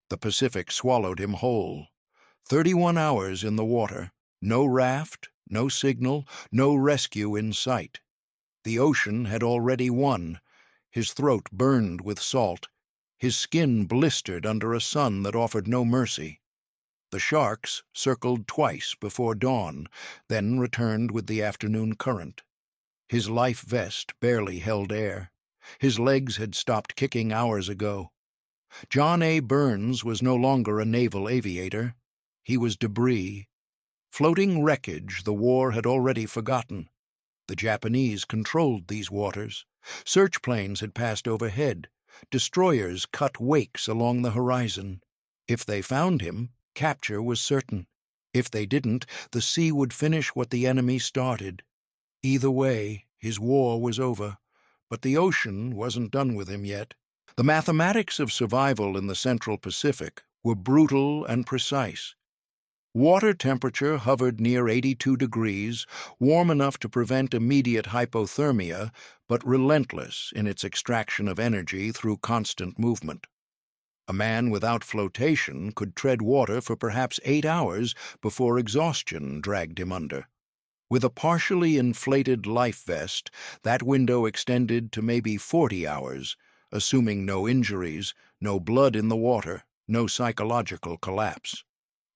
The Pacific swallowed him whole. 31 hours in the water, no raft, no signal, no rescue in sight. The ocean had already won. His throat burned with salt. His skin blistered under a sun that offered no mercy. The sharks circled twice before dawn, then returned with the afternoon current. His life vest barely held air. His legs had stopped kicking hours ago. John A. Burns was no longer a naval aviator. He was debris. Floating wreckage the war had already forgotten. The Japanese controlled these waters. Search planes had passed overhead. Destroyers cut wakes along the horizon. If they found him, capture was certain. If they didn't, the sea would finish what the enemy started. Either way, his war was over, but the ocean wasn't done with him yet. The mathematics of survival in the Central Pacific were brutal and precise. Water temperature hovered near 82 degrees, warm enough to prevent immediate hypothermia, but relentless in its extraction of energy through constant movement. A man without flotation could tread water for perhaps 8 hours before exhaustion dragged him under. With a partially inflated life vest, that window extended to maybe 40 hours, assuming no injuries, no blood in the water, no psychological collapse.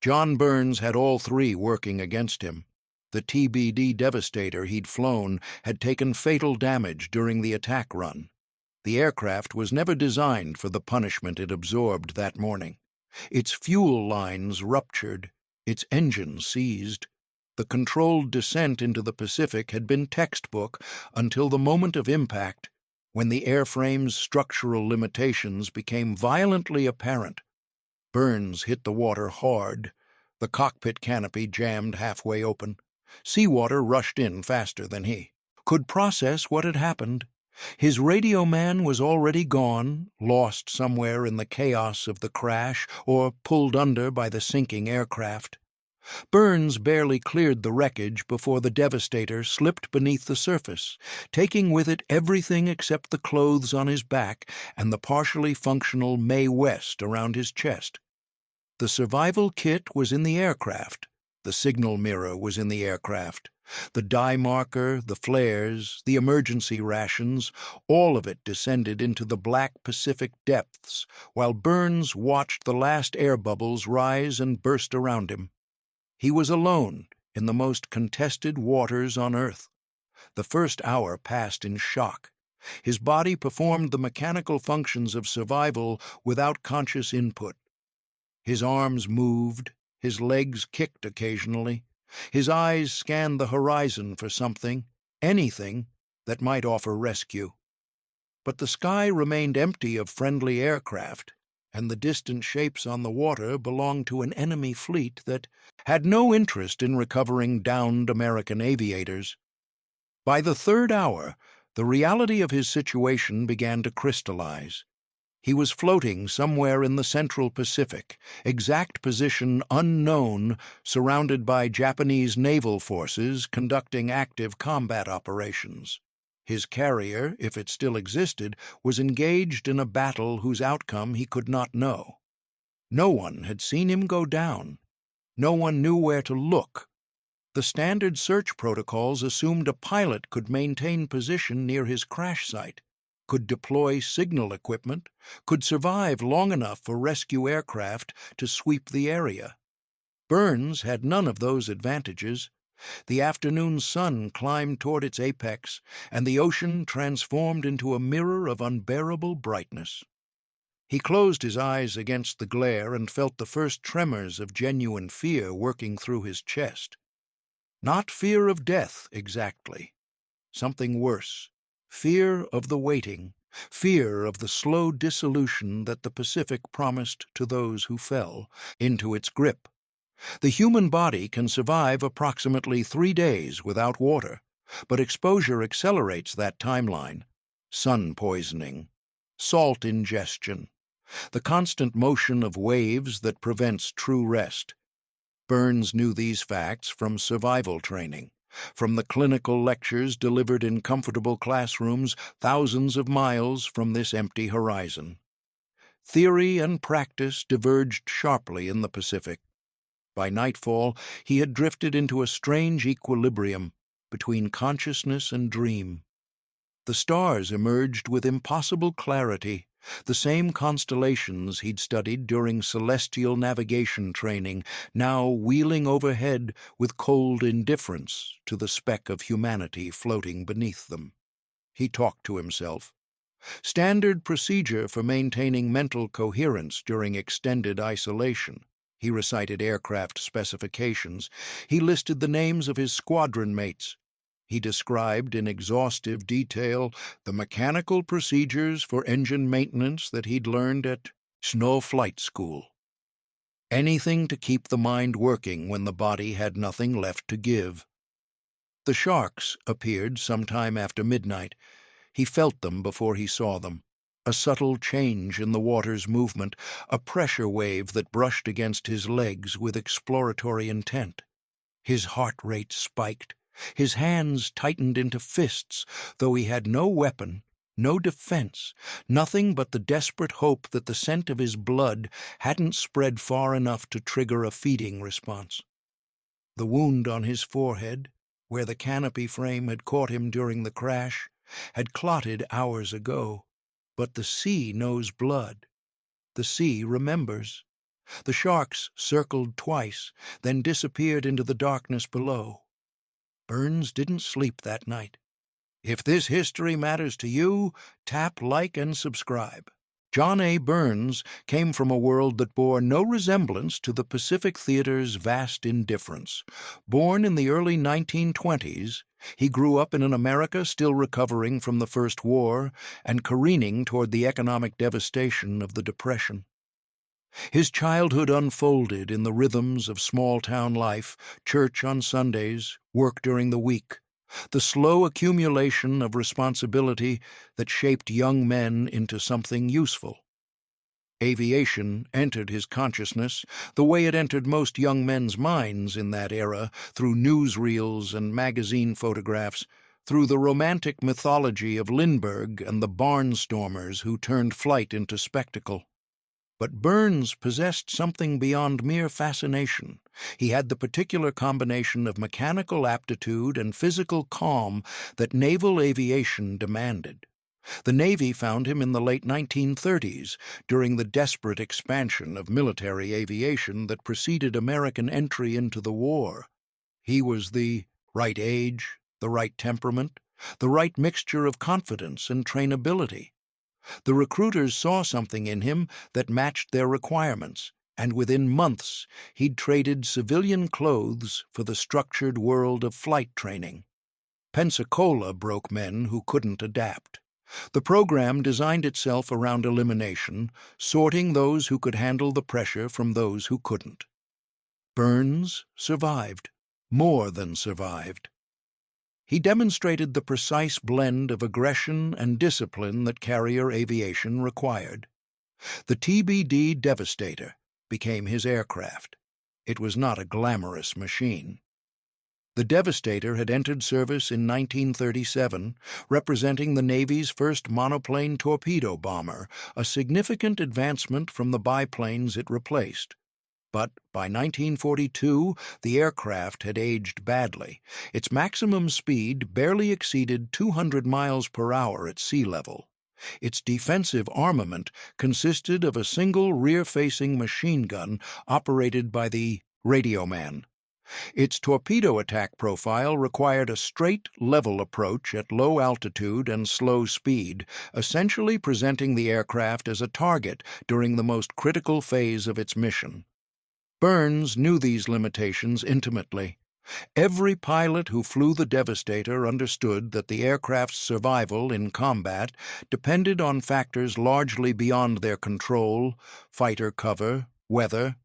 John Burns had all three working against him. The TBD Devastator he'd flown had taken fatal damage during the attack run. The aircraft was never designed for the punishment it absorbed that morning. Its fuel lines ruptured, its engines seized. The controlled descent into the Pacific had been textbook until the moment of impact, when the airframe's structural limitations became violently apparent. Burns hit the water hard. The cockpit canopy jammed halfway open. Seawater rushed in faster than he could process what had happened. His radio man was already gone, lost somewhere in the chaos of the crash or pulled under by the sinking aircraft. Burns barely cleared the wreckage before the Devastator slipped beneath the surface, taking with it everything except the clothes on his back and the partially functional Mae West around his chest. The survival kit was in the aircraft. The signal mirror was in the aircraft. The dye marker, the flares, the emergency rations, all of it descended into the black Pacific depths, while Burns watched the last air bubbles rise and burst around him. He was alone in the most contested waters on Earth. The first hour passed in shock. His body performed the mechanical functions of survival without conscious input. His arms moved, his legs kicked occasionally. His eyes scanned the horizon for something, anything, that might offer rescue. But the sky remained empty of friendly aircraft, and the distant shapes on the water belonged to an enemy fleet that had no interest in recovering downed American aviators. By the third hour, the reality of his situation began to crystallize. He was floating somewhere in the Central Pacific, exact position unknown, surrounded by Japanese naval forces conducting active combat operations. His carrier, if it still existed, was engaged in a battle whose outcome he could not know. No one had seen him go down. No one knew where to look. The standard search protocols assumed a pilot could maintain position near his crash site, could deploy signal equipment, could survive long enough for rescue aircraft to sweep the area. Burns had none of those advantages. The afternoon sun climbed toward its apex, and the ocean transformed into a mirror of unbearable brightness. He closed his eyes against the glare and felt the first tremors of genuine fear working through his chest. Not fear of death, exactly. Something worse. Fear of the waiting, fear of the slow dissolution that the Pacific promised to those who fell into its grip. The human body can survive approximately 3 days without water, but exposure accelerates that timeline. Sun poisoning, salt ingestion, the constant motion of waves that prevents true rest. Burns knew these facts from survival training, from the clinical lectures delivered in comfortable classrooms thousands of miles from this empty horizon. Theory and practice diverged sharply in the Pacific. By nightfall, he had drifted into a strange equilibrium between consciousness and dream. The stars emerged with impossible clarity, the same constellations he'd studied during celestial navigation training, now wheeling overhead with cold indifference to the speck of humanity floating beneath them. He talked to himself. Standard procedure for maintaining mental coherence during extended isolation. He recited aircraft specifications. He listed the names of his squadron mates. He described in exhaustive detail the mechanical procedures for engine maintenance that he'd learned at Snow Flight School. Anything to keep the mind working when the body had nothing left to give. The sharks appeared sometime after midnight. He felt them before he saw them. A subtle change in the water's movement, a pressure wave that brushed against his legs with exploratory intent. His heart rate spiked. His hands tightened into fists, though he had no weapon, no defense, nothing but the desperate hope that the scent of his blood hadn't spread far enough to trigger a feeding response. The wound on his forehead, where the canopy frame had caught him during the crash, had clotted hours ago. But the sea knows blood. The sea remembers. The sharks circled twice, then disappeared into the darkness below. Burns didn't sleep that night. If this history matters to you, tap like and subscribe. John A. Burns came from a world that bore no resemblance to the Pacific Theater's vast indifference. Born in the early 1920s, he grew up in an America still recovering from the First War and careening toward the economic devastation of the Depression. His childhood unfolded in the rhythms of small-town life, church on Sundays, work during the week, the slow accumulation of responsibility that shaped young men into something useful. Aviation entered his consciousness the way it entered most young men's minds in that era, through newsreels and magazine photographs, through the romantic mythology of Lindbergh and the barnstormers who turned flight into spectacle. But Burns possessed something beyond mere fascination. He had the particular combination of mechanical aptitude and physical calm that naval aviation demanded. The Navy found him in the late 1930s, during the desperate expansion of military aviation that preceded American entry into the war. He was the right age, the right temperament, the right mixture of confidence and trainability. The recruiters saw something in him that matched their requirements, and within months he'd traded civilian clothes for the structured world of flight training. Pensacola broke men who couldn't adapt. The program designed itself around elimination, sorting those who could handle the pressure from those who couldn't. Burns survived, more than survived. He demonstrated the precise blend of aggression and discipline that carrier aviation required. The TBD Devastator became his aircraft. It was not a glamorous machine. The Devastator had entered service in 1937, representing the Navy's first monoplane torpedo bomber, a significant advancement from the biplanes it replaced. But by 1942, the aircraft had aged badly. Its maximum speed barely exceeded 200 miles per hour at sea level. Its defensive armament consisted of a single rear-facing machine gun operated by the radioman. Its torpedo attack profile required a straight, level approach at low altitude and slow speed, essentially presenting the aircraft as a target during the most critical phase of its mission. Burns knew these limitations intimately. Every pilot who flew the Devastator understood that the aircraft's survival in combat depended on factors largely beyond their control: fighter cover, weather,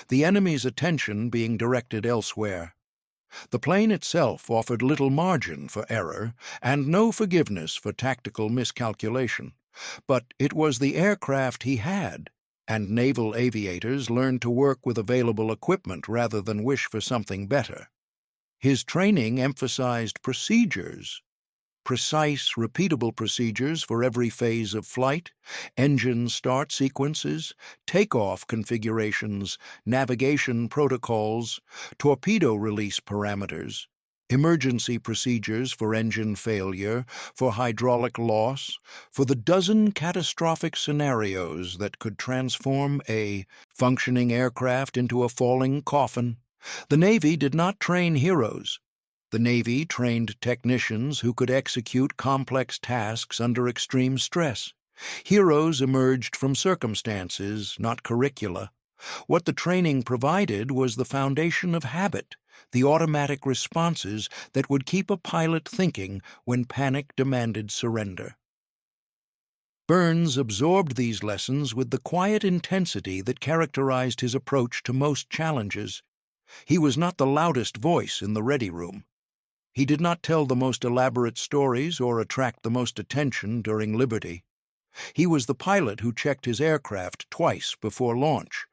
the enemy's attention being directed elsewhere. The plane itself offered little margin for error and no forgiveness for tactical miscalculation. But it was the aircraft he had, and naval aviators learned to work with available equipment rather than wish for something better. His training emphasized procedures, precise, repeatable procedures for every phase of flight, engine start sequences, takeoff configurations, navigation protocols, torpedo release parameters, emergency procedures for engine failure, for hydraulic loss, for the dozen catastrophic scenarios that could transform a functioning aircraft into a falling coffin. The Navy did not train heroes. The Navy trained technicians who could execute complex tasks under extreme stress. Heroes emerged from circumstances, not curricula. What the training provided was the foundation of habit, the automatic responses that would keep a pilot thinking when panic demanded surrender. Burns absorbed these lessons with the quiet intensity that characterized his approach to most challenges. He was not the loudest voice in the ready room. He did not tell the most elaborate stories or attract the most attention during liberty. He was the pilot who checked his aircraft twice before launch,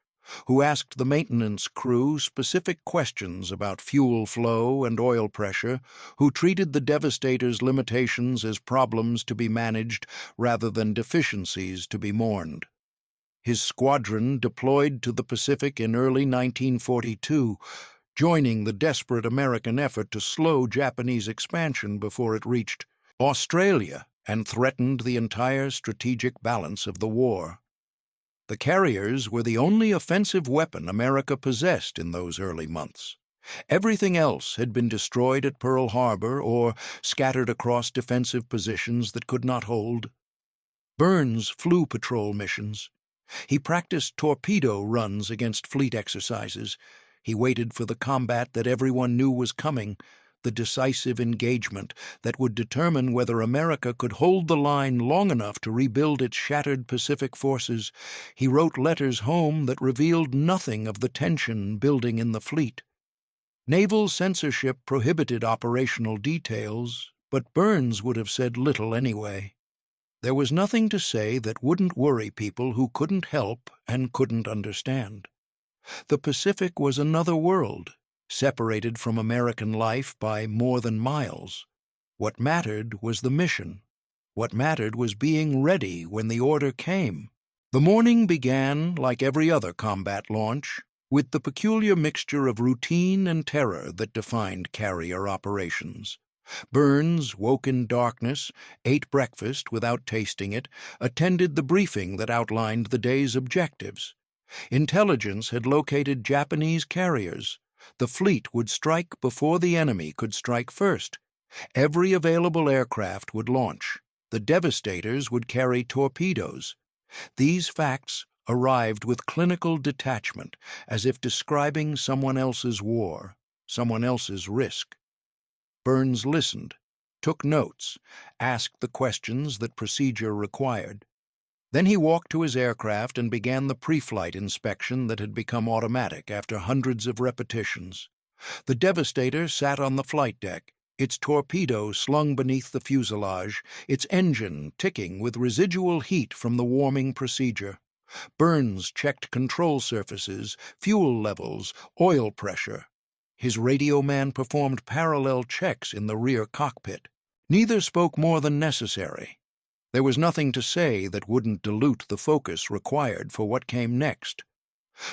who asked the maintenance crew specific questions about fuel flow and oil pressure, who treated the Devastator's limitations as problems to be managed rather than deficiencies to be mourned. His squadron deployed to the Pacific in early 1942, joining the desperate American effort to slow Japanese expansion before it reached Australia and threatened the entire strategic balance of the war. The carriers were the only offensive weapon America possessed in those early months. Everything else had been destroyed at Pearl Harbor or scattered across defensive positions that could not hold. Burns flew patrol missions. He practiced torpedo runs against fleet exercises. He waited for the combat that everyone knew was coming, the decisive engagement that would determine whether America could hold the line long enough to rebuild its shattered Pacific forces. He wrote letters home that revealed nothing of the tension building in the fleet. Naval censorship prohibited operational details, but Burns would have said little anyway. There was nothing to say that wouldn't worry people who couldn't help and couldn't understand. The Pacific was another world, separated from American life by more than miles. What mattered was the mission. What mattered was being ready when the order came. The morning began, like every other combat launch, with the peculiar mixture of routine and terror that defined carrier operations. Burns woke in darkness, ate breakfast without tasting it, attended the briefing that outlined the day's objectives. Intelligence had located Japanese carriers. The fleet would strike before the enemy could strike first. Every available aircraft would launch. The Devastators would carry torpedoes. These facts arrived with clinical detachment, as if describing someone else's war, someone else's risk. Burns listened, took notes, asked the questions that procedure required. Then he walked to his aircraft and began the pre-flight inspection that had become automatic after hundreds of repetitions. The Devastator sat on the flight deck, its torpedo slung beneath the fuselage, its engine ticking with residual heat from the warming procedure. Burns checked control surfaces, fuel levels, oil pressure. His radio man performed parallel checks in the rear cockpit. Neither spoke more than necessary. There was nothing to say that wouldn't dilute the focus required for what came next.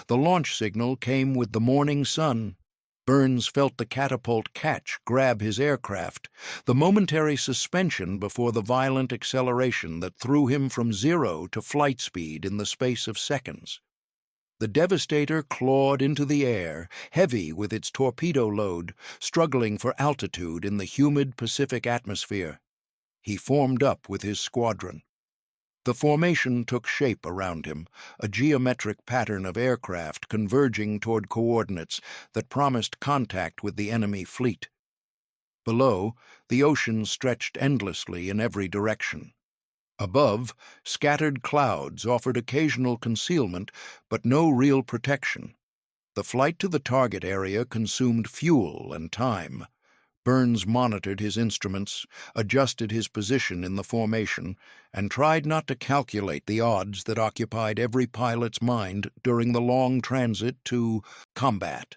The launch signal came with the morning sun. Burns felt the catapult catch grab his aircraft, the momentary suspension before the violent acceleration that threw him from 0 to flight speed in the space of seconds. The Devastator clawed into the air, heavy with its torpedo load, struggling for altitude in the humid Pacific atmosphere. He formed up with his squadron. The formation took shape around him, a geometric pattern of aircraft converging toward coordinates that promised contact with the enemy fleet. Below, the ocean stretched endlessly in every direction. Above, scattered clouds offered occasional concealment, but no real protection. The flight to the target area consumed fuel and time. Burns monitored his instruments, adjusted his position in the formation, and tried not to calculate the odds that occupied every pilot's mind during the long transit to combat.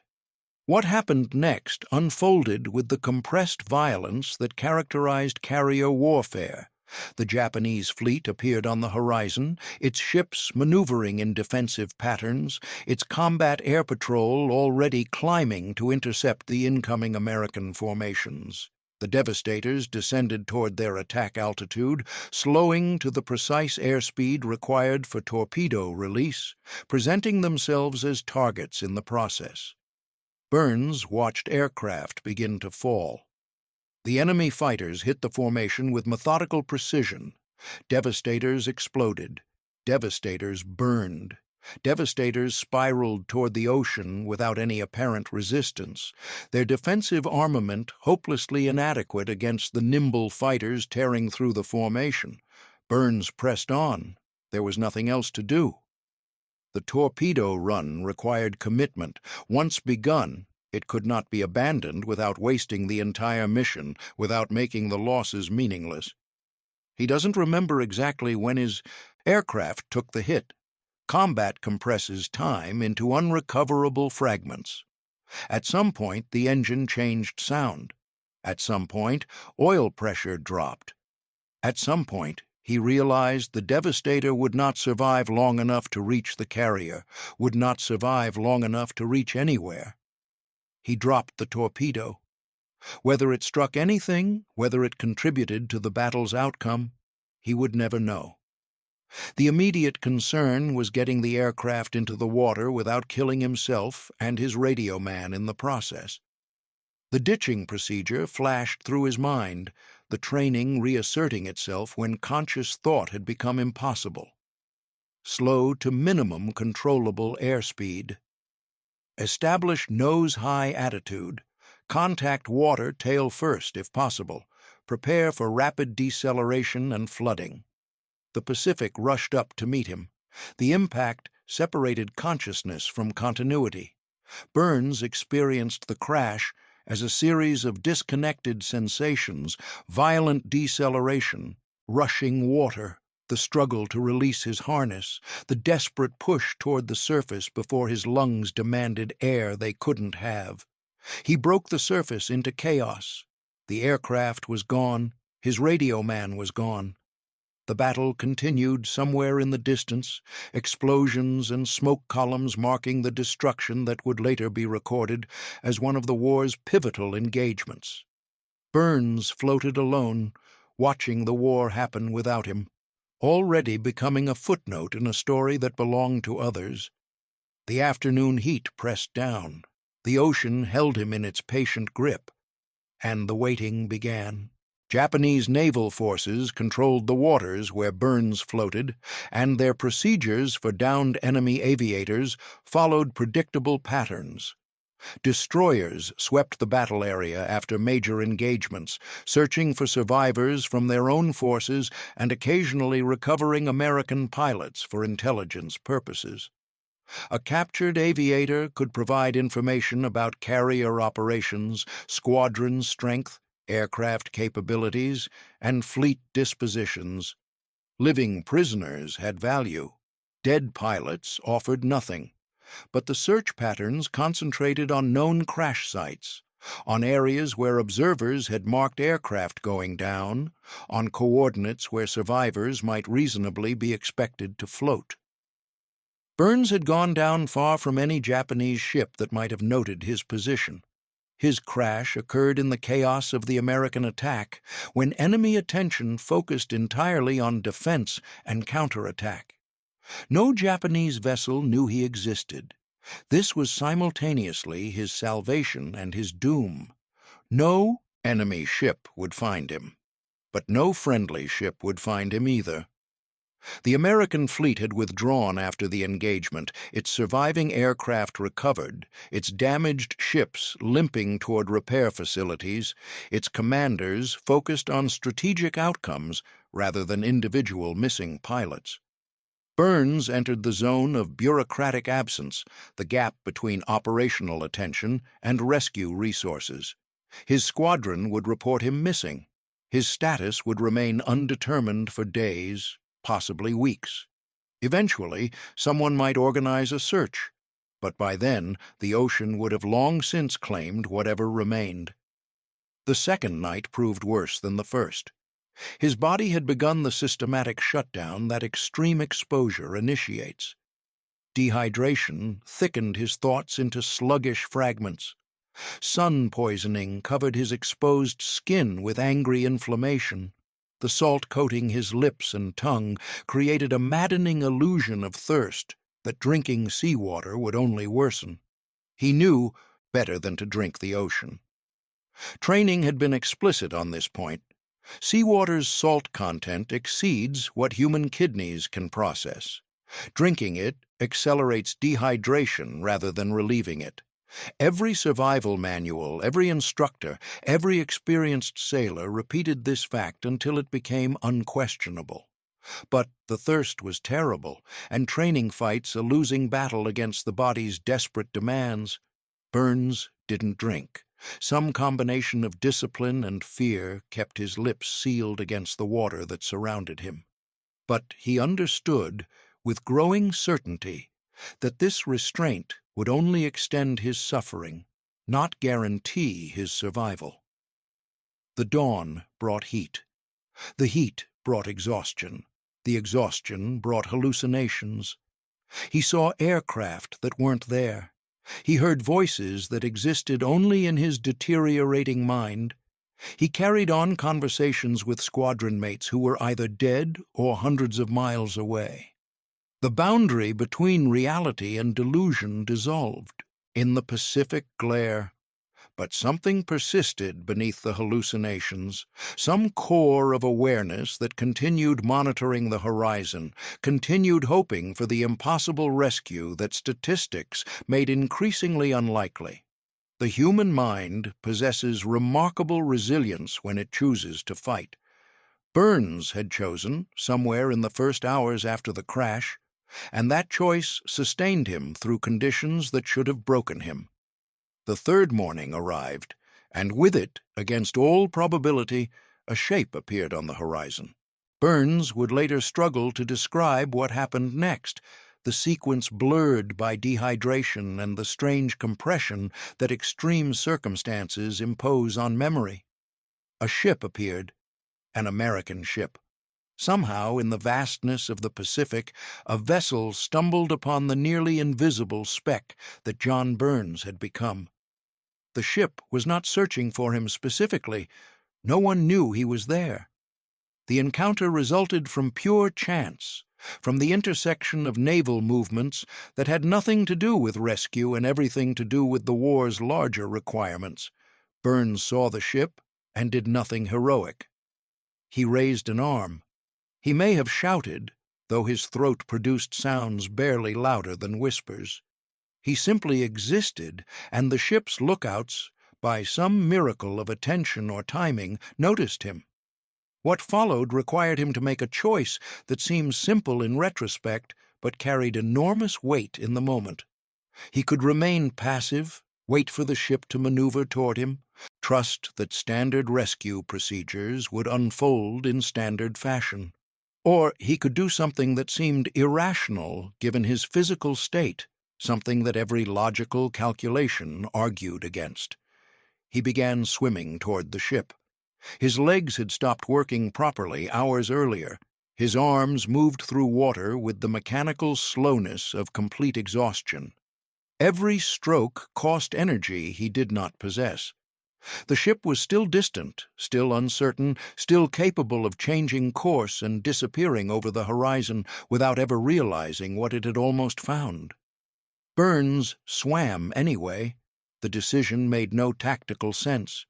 What happened next unfolded with the compressed violence that characterized carrier warfare. The Japanese fleet appeared on the horizon, its ships maneuvering in defensive patterns, its combat air patrol already climbing to intercept the incoming American formations. The Devastators descended toward their attack altitude, slowing to the precise airspeed required for torpedo release, presenting themselves as targets in the process. Burns watched aircraft begin to fall. The enemy fighters hit the formation with methodical precision. Devastators exploded. Devastators burned. Devastators spiraled toward the ocean without any apparent resistance, their defensive armament hopelessly inadequate against the nimble fighters tearing through the formation. Burns pressed on. There was nothing else to do. The torpedo run required commitment. Once begun, it could not be abandoned without wasting the entire mission, without making the losses meaningless. He doesn't remember exactly when his aircraft took the hit. Combat compresses time into unrecoverable fragments. At some point, the engine changed sound. At some point, oil pressure dropped. At some point, he realized the Devastator would not survive long enough to reach the carrier, would not survive long enough to reach anywhere. He dropped the torpedo. Whether it struck anything, whether it contributed to the battle's outcome, he would never know. The immediate concern was getting the aircraft into the water without killing himself and his radio man in the process. The ditching procedure flashed through his mind, the training reasserting itself when conscious thought had become impossible. Slow to minimum controllable airspeed. Establish nose-high attitude. Contact water tail first if possible. Prepare for rapid deceleration and flooding. The Pacific rushed up to meet him. The impact separated consciousness from continuity. Burns experienced the crash as a series of disconnected sensations, violent deceleration, rushing water, the struggle to release his harness, the desperate push toward the surface before his lungs demanded air they couldn't have. He broke the surface into chaos. The aircraft was gone, his radio man was gone. The battle continued somewhere in the distance, explosions and smoke columns marking the destruction that would later be recorded as one of the war's pivotal engagements. Burns floated alone, watching the war happen without him, already becoming a footnote in a story that belonged to others. The afternoon heat pressed down. The ocean held him in its patient grip, and the waiting began. Japanese naval forces controlled the waters where Burns floated, and their procedures for downed enemy aviators followed predictable patterns. Destroyers swept the battle area after major engagements, searching for survivors from their own forces and occasionally recovering American pilots for intelligence purposes. A captured aviator could provide information about carrier operations, squadron strength, aircraft capabilities, and fleet dispositions. Living prisoners had value. Dead pilots offered nothing. But the search patterns concentrated on known crash sites, on areas where observers had marked aircraft going down, on coordinates where survivors might reasonably be expected to float. Burns had gone down far from any Japanese ship that might have noted his position. His crash occurred in the chaos of the American attack, when enemy attention focused entirely on defense and counterattack. No Japanese vessel knew he existed. This was simultaneously his salvation and his doom. No enemy ship would find him, but no friendly ship would find him either. The American fleet had withdrawn after the engagement, its surviving aircraft recovered, its damaged ships limping toward repair facilities, its commanders focused on strategic outcomes rather than individual missing pilots. Burns entered the zone of bureaucratic absence, the gap between operational attention and rescue resources. His squadron would report him missing. His status would remain undetermined for days, possibly weeks. Eventually, someone might organize a search. but by then the ocean would have long since claimed whatever remained. The second night proved worse than the first. His body had begun the systematic shutdown that extreme exposure initiates. Dehydration thickened his thoughts into sluggish fragments. Sun poisoning covered his exposed skin with angry inflammation. The salt coating his lips and tongue created a maddening illusion of thirst that drinking seawater would only worsen. He knew better than to drink the ocean. Training had been explicit on this point. Seawater's salt content exceeds what human kidneys can process. Drinking it accelerates dehydration rather than relieving it. Every survival manual, every instructor, every experienced sailor repeated this fact until it became unquestionable. But the thirst was terrible, and training fights a losing battle against the body's desperate demands. Burns didn't drink. Some combination of discipline and fear kept his lips sealed against the water that surrounded him. But he understood, with growing certainty, that this restraint would only extend his suffering, not guarantee his survival. The dawn brought heat. The heat brought exhaustion. The exhaustion brought hallucinations. He saw aircraft that weren't there. He heard voices that existed only in his deteriorating mind. He carried on conversations with squadron mates who were either dead or hundreds of miles away. The boundary between reality and delusion dissolved in the Pacific glare. But something persisted beneath the hallucinations, some core of awareness that continued monitoring the horizon, continued hoping for the impossible rescue that statistics made increasingly unlikely. The human mind possesses remarkable resilience when it chooses to fight. Burns had chosen, somewhere in the first hours after the crash, and that choice sustained him through conditions that should have broken him. The third morning arrived, and with it, against all probability, a shape appeared on the horizon. Burns would later struggle to describe what happened next, the sequence blurred by dehydration and the strange compression that extreme circumstances impose on memory. A ship appeared, an American ship. Somehow, in the vastness of the Pacific, a vessel stumbled upon the nearly invisible speck that John Burns had become. The ship was not searching for him specifically. No one knew he was there. The encounter resulted from pure chance, from the intersection of naval movements that had nothing to do with rescue and everything to do with the war's larger requirements. Burns saw the ship and did nothing heroic. He raised an arm. He may have shouted, though his throat produced sounds barely louder than whispers. He simply existed, and the ship's lookouts, by some miracle of attention or timing, noticed him. What followed required him to make a choice that seems simple in retrospect, but carried enormous weight in the moment. He could remain passive, wait for the ship to maneuver toward him, trust that standard rescue procedures would unfold in standard fashion. Or he could do something that seemed irrational given his physical state, something that every logical calculation argued against. He began swimming toward the ship. His legs had stopped working properly hours earlier. His arms moved through water with the mechanical slowness of complete exhaustion. Every stroke cost energy he did not possess. The ship was still distant, still uncertain, still capable of changing course and disappearing over the horizon without ever realizing what it had almost found. Burns swam anyway. The decision made no tactical sense.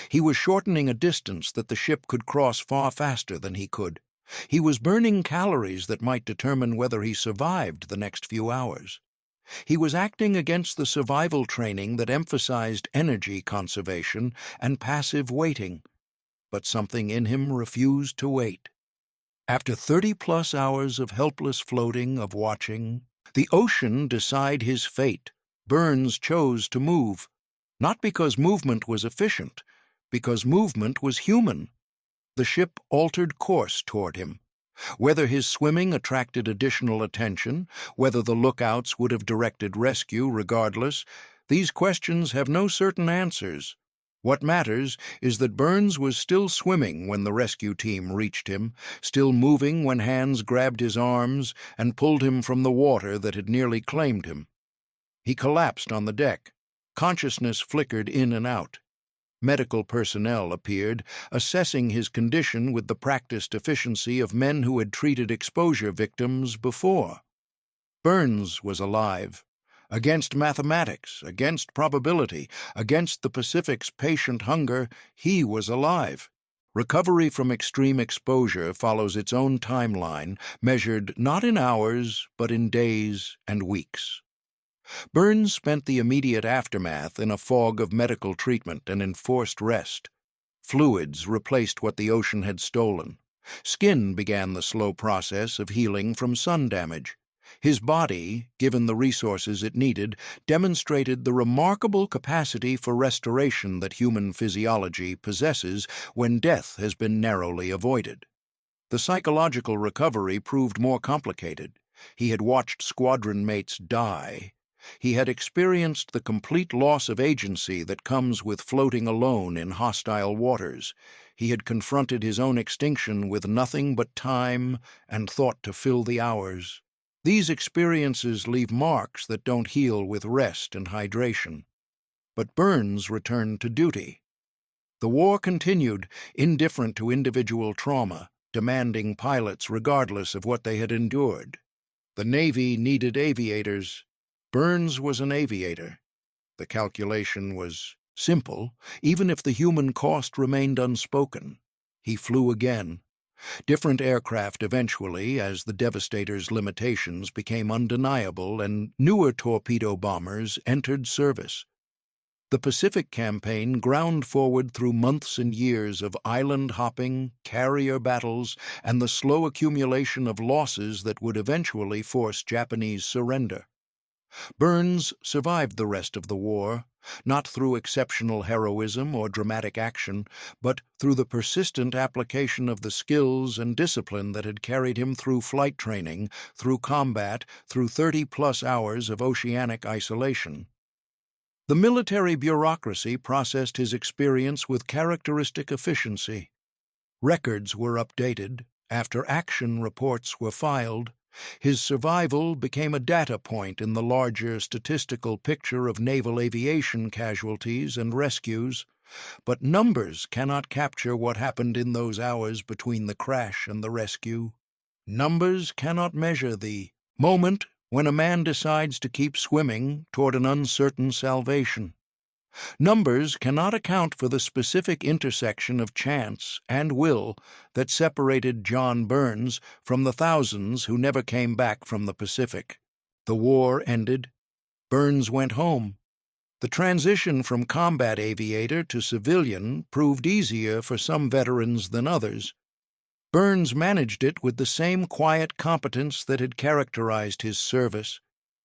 He was shortening a distance that the ship could cross far faster than he could. He was burning calories that might determine whether he survived the next few hours. He was acting against the survival training that emphasized energy conservation and passive waiting, but something in him refused to wait. After 30-plus hours of helpless floating, of watching, the ocean decide his fate. Burns chose to move, not because movement was efficient, because movement was human. The ship altered course toward him. Whether his swimming attracted additional attention, whether the lookouts would have directed rescue regardless, these questions have no certain answers. What matters is that Burns was still swimming when the rescue team reached him, still moving when hands grabbed his arms and pulled him from the water that had nearly claimed him. He collapsed on the deck. Consciousness flickered in and out. Medical personnel appeared, assessing his condition with the practiced efficiency of men who had treated exposure victims before. Burns was alive. Against mathematics, against probability, against the Pacific's patient hunger, he was alive. Recovery from extreme exposure follows its own timeline, measured not in hours, but in days and weeks. Burns spent the immediate aftermath in a fog of medical treatment and enforced rest. Fluids replaced what the ocean had stolen. Skin began the slow process of healing from sun damage. His body, given the resources it needed, demonstrated the remarkable capacity for restoration that human physiology possesses when death has been narrowly avoided. The psychological recovery proved more complicated. He had watched squadron mates die. He had experienced the complete loss of agency that comes with floating alone in hostile waters. He had confronted his own extinction with nothing but time and thought to fill the hours. These experiences leave marks that don't heal with rest and hydration. But Burns returned to duty. The war continued, indifferent to individual trauma, demanding pilots regardless of what they had endured. The Navy needed aviators. Burns was an aviator. The calculation was simple, even if the human cost remained unspoken. He flew again. Different aircraft eventually, as the Devastator's limitations became undeniable and newer torpedo bombers entered service. The Pacific campaign ground forward through months and years of island hopping, carrier battles, and the slow accumulation of losses that would eventually force Japanese surrender. Burns survived the rest of the war, not through exceptional heroism or dramatic action, but through the persistent application of the skills and discipline that had carried him through flight training, through combat, through 30-plus hours of oceanic isolation. The military bureaucracy processed his experience with characteristic efficiency. Records were updated, after-action reports were filed. His survival became a data point in the larger statistical picture of naval aviation casualties and rescues, but numbers cannot capture what happened in those hours between the crash and the rescue. Numbers cannot measure the moment when a man decides to keep swimming toward an uncertain salvation. Numbers cannot account for the specific intersection of chance and will that separated John Burns from the thousands who never came back from the Pacific. The war ended. Burns went home. The transition from combat aviator to civilian proved easier for some veterans than others. Burns managed it with the same quiet competence that had characterized his service.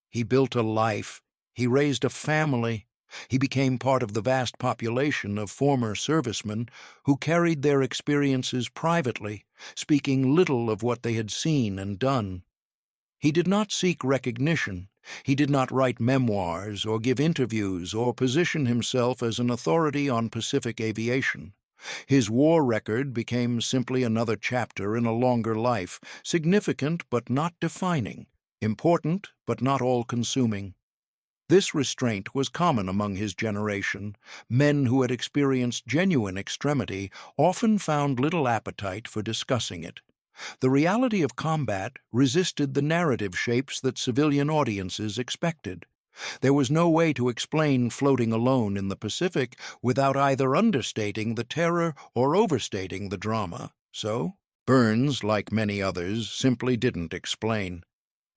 He built a life. He raised a family. He became part of the vast population of former servicemen who carried their experiences privately, speaking little of what they had seen and done. He did not seek recognition. He did not write memoirs or give interviews or position himself as an authority on Pacific aviation. His war record became simply another chapter in a longer life, significant but not defining, important but not all-consuming. This restraint was common among his generation. Men who had experienced genuine extremity often found little appetite for discussing it. The reality of combat resisted the narrative shapes that civilian audiences expected. There was no way to explain floating alone in the Pacific without either understating the terror or overstating the drama. So, Burns, like many others, simply didn't explain.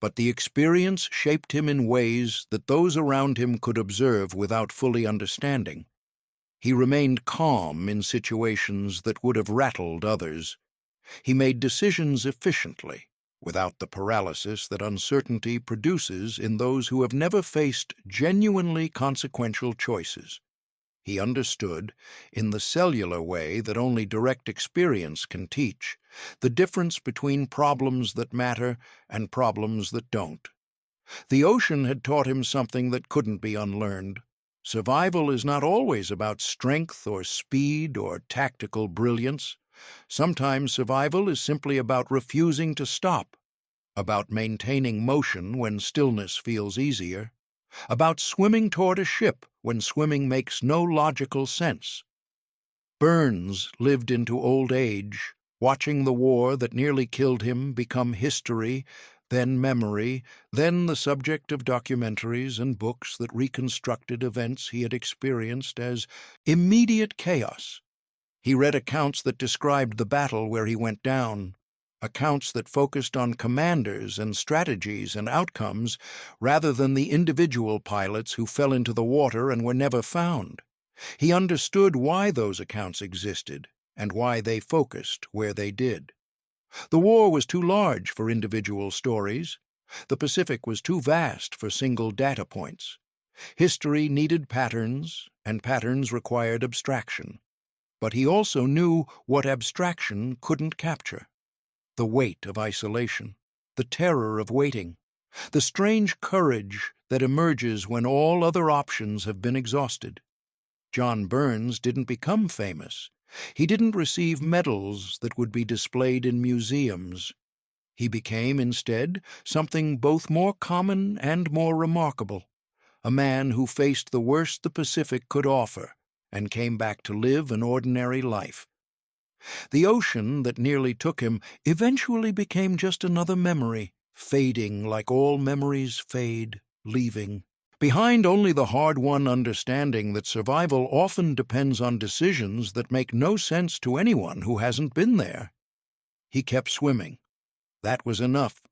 But the experience shaped him in ways that those around him could observe without fully understanding. He remained calm in situations that would have rattled others. He made decisions efficiently, without the paralysis that uncertainty produces in those who have never faced genuinely consequential choices. He understood, in the cellular way that only direct experience can teach, the difference between problems that matter and problems that don't. The ocean had taught him something that couldn't be unlearned. Survival is not always about strength or speed or tactical brilliance. Sometimes survival is simply about refusing to stop, about maintaining motion when stillness feels easier, about swimming toward a ship when swimming makes no logical sense. Burns lived into old age, watching the war that nearly killed him become history, then memory, then the subject of documentaries and books that reconstructed events he had experienced as immediate chaos. He read accounts that described the battle where he went down, accounts that focused on commanders and strategies and outcomes rather than the individual pilots who fell into the water and were never found. He understood why those accounts existed and why they focused where they did. The war was too large for individual stories. The Pacific was too vast for single data points. History needed patterns, and patterns required abstraction. But he also knew what abstraction couldn't capture: the weight of isolation, the terror of waiting, the strange courage that emerges when all other options have been exhausted. John Burns didn't become famous. He didn't receive medals that would be displayed in museums. He became, instead, something both more common and more remarkable: a man who faced the worst the Pacific could offer and came back to live an ordinary life. The ocean that nearly took him eventually became just another memory, fading like all memories fade, leaving behind only the hard-won understanding that survival often depends on decisions that make no sense to anyone who hasn't been there. He kept swimming. That was enough